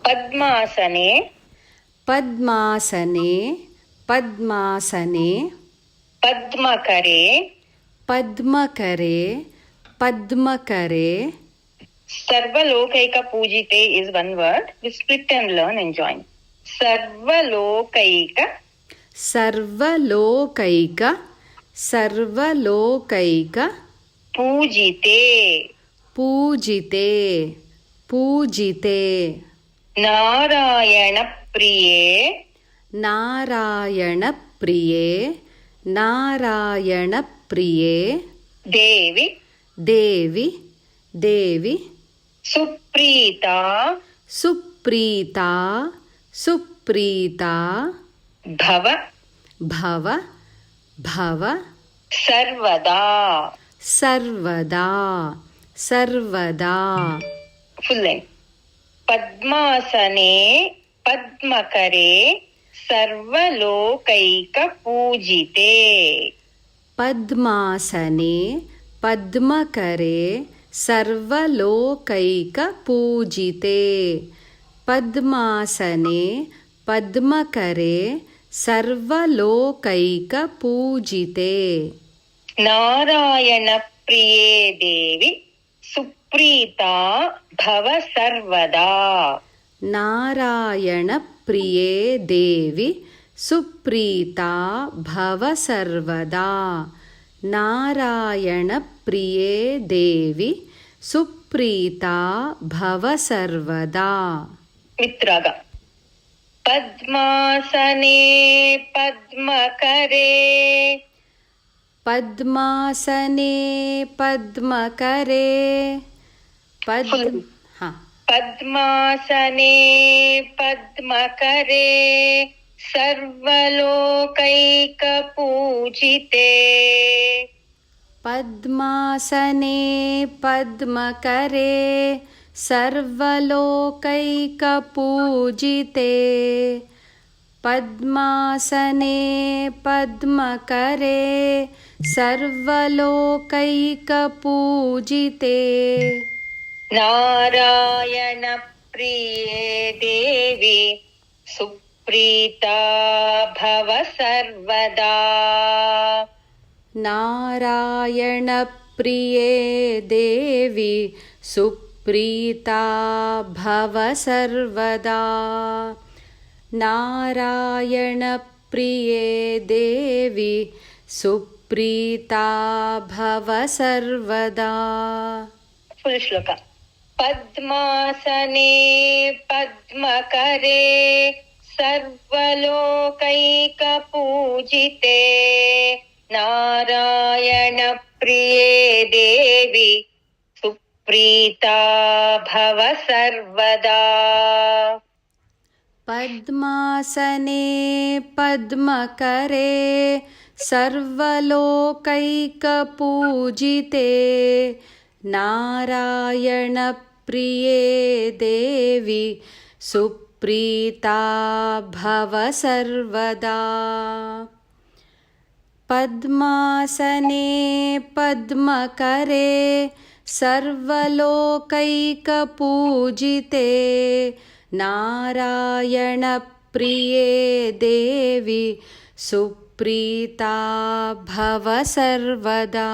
पद्मासने पद्मासने पद्मासने पद्मकरे पद्मकरे पद्मकरे सर्वलोकैकपूजिते is one word. We split and learn and join. सर्वलोकैक सर्वलोकैक सर्वलोकैक पूजिते पूजिते पूजिते नारायणप्रिये नारायणप्रिये नारायणप्रिये देवि देवि देवि सुप्रीता सुप्रीता सुप्रीता भव भव भव सर्वदा सर्वदा सर्वदा फुल लेंथ पद्मासने पद्मकरे सर्वलोकैकपूजिते पद्मासने पद्मकरे सर्वलोकैकपूजिते पद्मासने पद्मकरे सर्वलोकैकपूजिते नारायणप्रिये देवि सुप्रीता भव सर्वदा नारायणप्रिये देवि सुप्रीता भव सर्वदा नारायणप्रिये देवि सुप्रीता भव सर्वदा मित्रगा पद्मासने पद्मकरे पद्मासने पद्मकरे पद्मासने पद्मकरे सर्वलोकैकपूजिते पद्मासने पद्मकरे सर्वलोकैकपूजिते पद्मासने पद्मकरे सर्वलोकैकपूजिते नारायणप्रिये देवि सुप्रीता भव सर्वदा नारायणप्रिये देवि सुप्रीता भव सर्वदा नारायणप्रिये देवि सुप्रीता भव सर्वदा फुल श्लोक पद्मासने पद्मकरे सर्वलोकैकपूजिते नारायणप्रिये देवि सुप्रीता भव सर्वदा पद्मासने पद्मकरे सर्वलोकैकपूजिते नारायणप्रिये देवि सुप्रीता भव सर्वदा पद्मासने पद्मकरे सर्वलोकैकपूजिते नारायणप्रिये देवि सुप्रीता भव सर्वदा।